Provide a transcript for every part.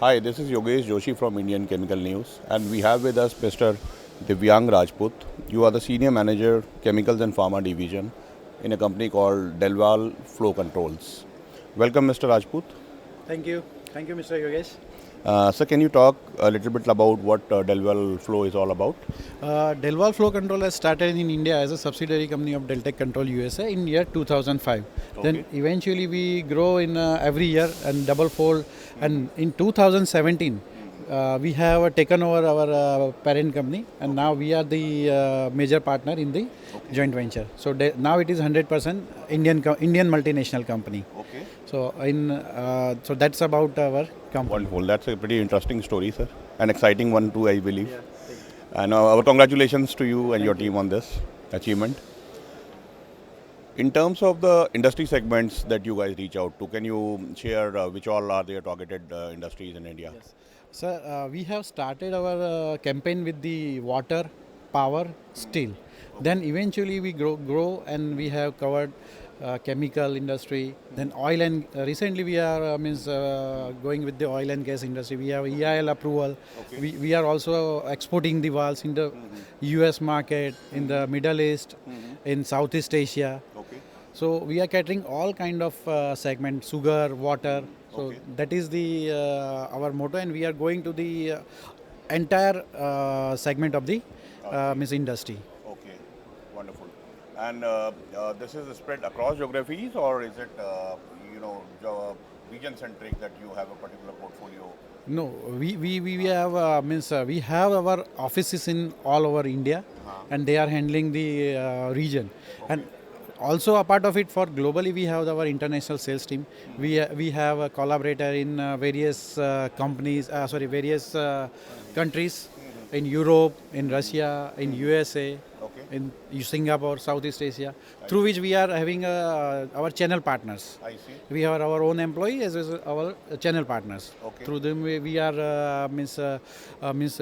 Hi, this is Yogesh Joshi from Indian Chemical News, and we have with us Mr. Divyang Rajput. You are the Senior Manager, Chemicals and Pharma Division in a company called DelVal Flow Controls. Welcome, Mr. Rajput. Thank you. Thank you, Mr. Yogesh. Sir, can you talk a little bit about what DelVal Flow is all about? DelVal Flow Control has started in India as a subsidiary company of Deltec Control USA in year 2005. Then Okay. eventually we grow in every year and double fold. And in 2017, we have taken over our parent company, and now we are the major partner in the joint venture. So now it is 100% Indian multinational company. Okay. So that's about our company. Wonderful. That's a pretty interesting story, sir. An exciting one too, I believe. Yeah. And our congratulations to you and your team on this achievement. In terms of the industry segments that you guys reach out to, can you share which all are their targeted industries in India? Yes. Sir, we have started our campaign with the water, power, steel. Then eventually we grow and we have covered chemical industry. Then oil and recently we are going with the oil and gas industry. We have EIL approval. Okay. We are also exporting the valves in the US market, in the Middle East, in Southeast Asia. Okay. So we are catering all kind of segment, sugar, water. So Okay. that is the our motto, and we are going to the entire segment of the industry. Okay. Wonderful. And this is spread across geographies, or is it region centric that you have a particular portfolio? No, we have we have our offices in all over India, and they are handling the region. And also a part of it for globally, we have our international sales team. We have a collaborator in various various countries, in Europe, in Russia, in USA, Okay. in Singapore, Southeast Asia, through which we are having our channel partners. I see. We have our own employees as well as our channel partners. Okay. Through them we are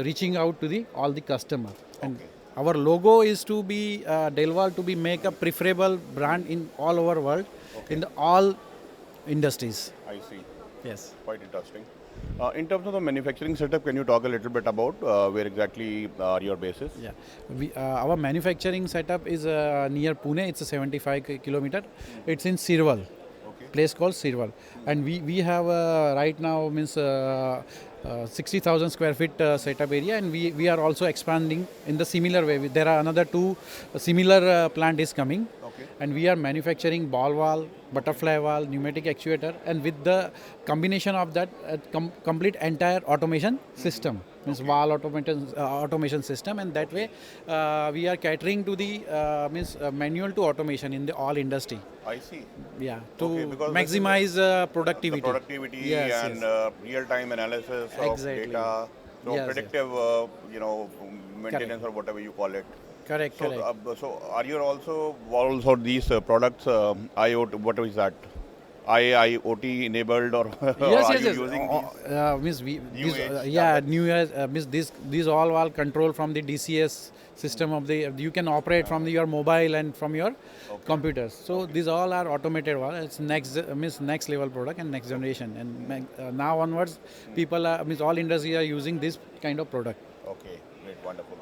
reaching out to the all the customer. And Okay. our logo is to be DelVal to be make a preferable brand in all over world, in the all industries. I see. Yes. Quite interesting. In terms of the manufacturing setup, can you talk a little bit about where exactly are your bases? Yeah, our manufacturing setup is near Pune. It's a 75 kilometer. It's in Sirwal, Okay. place called Sirwal, and we have right now 60,000 square feet setup area, and we are also expanding in the similar way. There are another two similar plant is coming, Okay. and we are manufacturing ball valve, butterfly valve, pneumatic actuator, and with the combination of that complete entire automation system, means valve automation system, and that way we are catering to the manual to automation in the all industry. I see. Yeah, to Okay, because this is maximize The productivity. productivity Yes, and yes. real-time analysis of Exactly. data, so Yes, yes. predictive, maintenance or whatever you call it. Correct, So, correct. so are you also these products IoT? What is that? IIoT enabled, or, or Yes, are yes, you yes. using Means we New these, age yeah, gadgets? new years means these all control from the DCS system of the you can operate from your mobile and from your computers. So these all are automated one. It's next level product and next generation. And now onwards, people are all industry are using this kind of product. Okay, great, wonderful.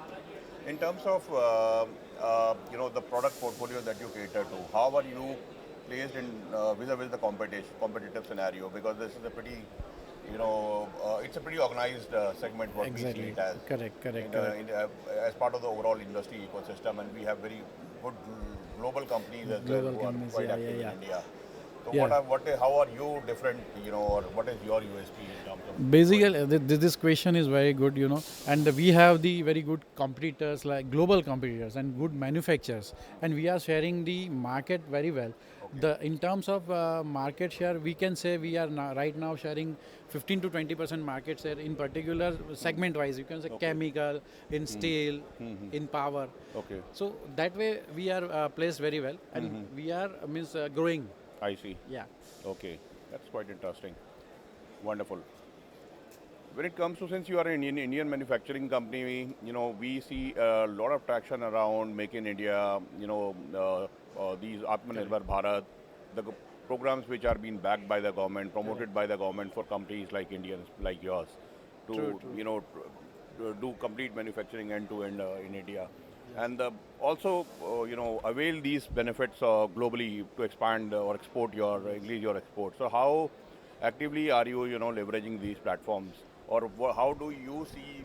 In terms of the product portfolio that you cater to, how are you placed in vis-a-vis the competitive scenario? Because this is a pretty, it's a pretty organized segment what we see Exactly. it as. Correct, correct, As part of the overall industry ecosystem, and we have very good global companies as well Global who are companies, quite yeah, active yeah, in India. So Yeah. how are you different, or what is your USP in terms of Basically, this question is very good, and we have the very good competitors, like global competitors and good manufacturers, and we are sharing the market very well. In terms of market share, we can say we are right now sharing 15 to 20% market share in particular segment wise. You can say chemical, in steel, in power. Okay, So that way we are placed very well, and we are growing. I see. Yeah. Okay, that's quite interesting. Wonderful. When it comes to, since you are an Indian manufacturing company, we see a lot of traction around Make in India, these Atmanirbhar Bharat, the programs which are being backed by the government, promoted by the government for companies like Indians, like yours, to to do complete manufacturing end to end in India, and also avail these benefits globally to expand or export your increase your export. So how actively are you leveraging these platforms, or how do you see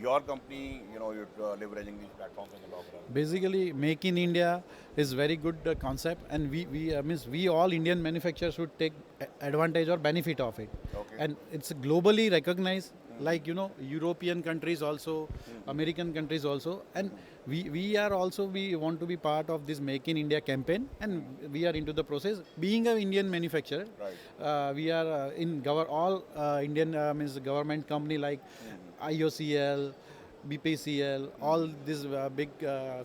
your company you're, leveraging these platforms in the long run? Basically, Make in India is very good concept, and we all Indian manufacturers should take advantage or benefit of it. Okay. And it's globally recognized, like European countries also, American countries also, and we are also, we want to be part of this Make in India campaign, and we are into the process. Being an Indian manufacturer, we are all Indian means government company like IOCL, BPCL, all these big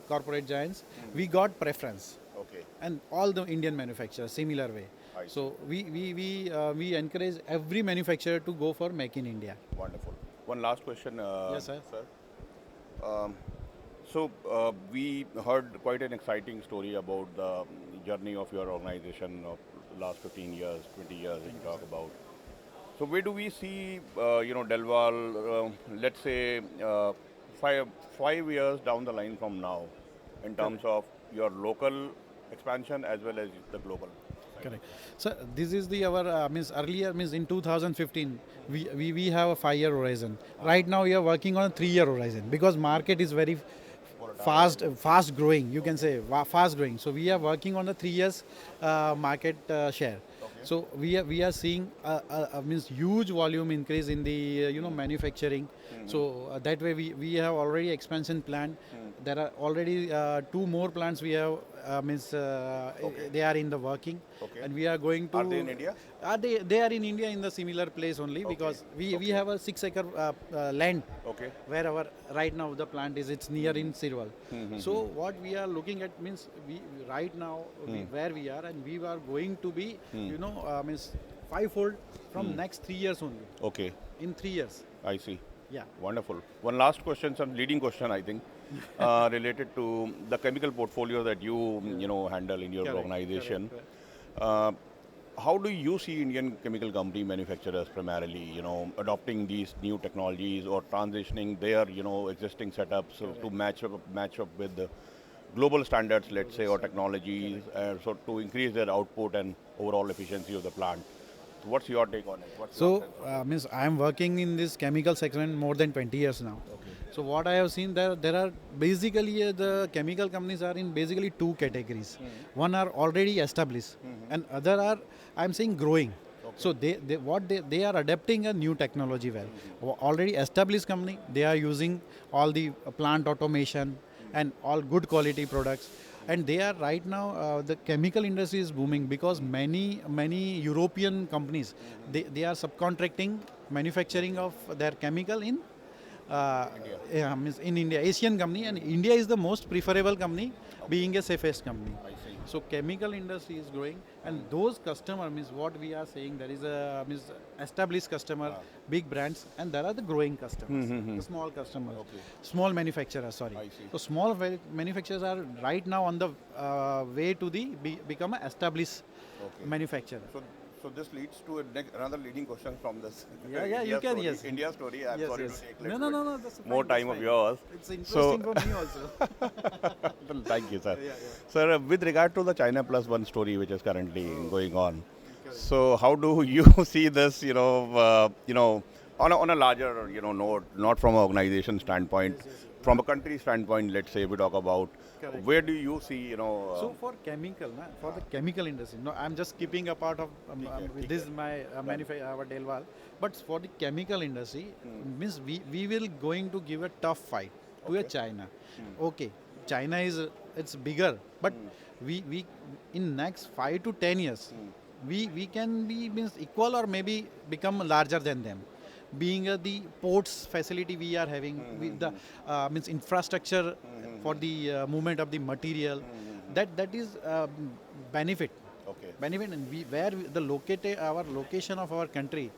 corporate giants, we got preference. Okay. And all the Indian manufacturers similar way. I see. So we encourage every manufacturer to go for Make in India. Wonderful. One last question. Yes, sir. So we heard quite an exciting story about the journey of your organization of last 15 years, 20 years, if you talk about. So where do we see, DelVal, let's say, 5 years down the line from now, in terms of your local expansion as well as the global? Correct. So this is the our earlier in 2015 we have a 5-year horizon. Right now we are working on a 3-year horizon because market is very fast growing. You can say fast growing. So we are working on the 3 years market share. So we are seeing huge volume increase in the manufacturing. So that way we have already expansion plan. There are already 2 more plants we have they are in the working, and we are going to. Are they in India? They are in India in the similar place only because we have a 6-acre land where our right now the plant is. It's near in Sirwal. So what we are looking at means we right now where we are, and we are going to be 5-fold from next 3 years only. Okay. In 3 years. I see. Yeah. Wonderful. One last question, some leading question, I think, related to the chemical portfolio that you handle in your organization. How do you see Indian chemical company manufacturers primarily, adopting these new technologies or transitioning their, existing setups to match up with the global standards, let's say, or technologies, so to increase their output and overall efficiency of the plant? What's your take on it? I am working in this chemical segment more than 20 years now. So what I have seen there are basically the chemical companies are in basically 2 categories. One are already established, and other are I'm saying growing. So they are adapting a new technology well. Already established company, they are using all the plant automation and all good quality products. And they are right now the chemical industry is booming because many European companies they are subcontracting manufacturing of their chemical in in India, Asian company, and India is the most preferable company, being a safest company. So chemical industry is growing, and those customer what we are saying, there is a established customer, big brands, and there are the growing customers, the small customers, small manufacturers. Sorry, so small manufacturers are right now on the way to become an established manufacturer. So this leads to another leading question from this. You can, story, yes. India story. I'm sorry yes. to take No. That's more fine, time that's of fine. yours. It's interesting for me also. Thank you, sir. Sir, with regard to the China Plus One story, which is currently going on, so how do you see this? On a larger note, not from an organization standpoint, from a country standpoint. Let's say we talk about. Correct. Where do you see So for the chemical industry, I'm just keeping a part of this is my our DelVal, but for the chemical industry means we will going to give a tough fight to a China. China it's bigger, but we in next 5 to 10 years we can be equal or maybe become larger than them. Being the ports facility we are having with the infrastructure for the movement of the material, that is benefit. Benefit, and our location of our country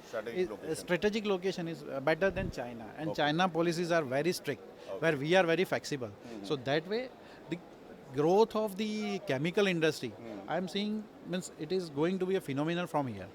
strategic location is better than China, and China policies are very strict, where we are very flexible. So that way the growth of the chemical industry I am seeing means it is going to be a phenomenal from here.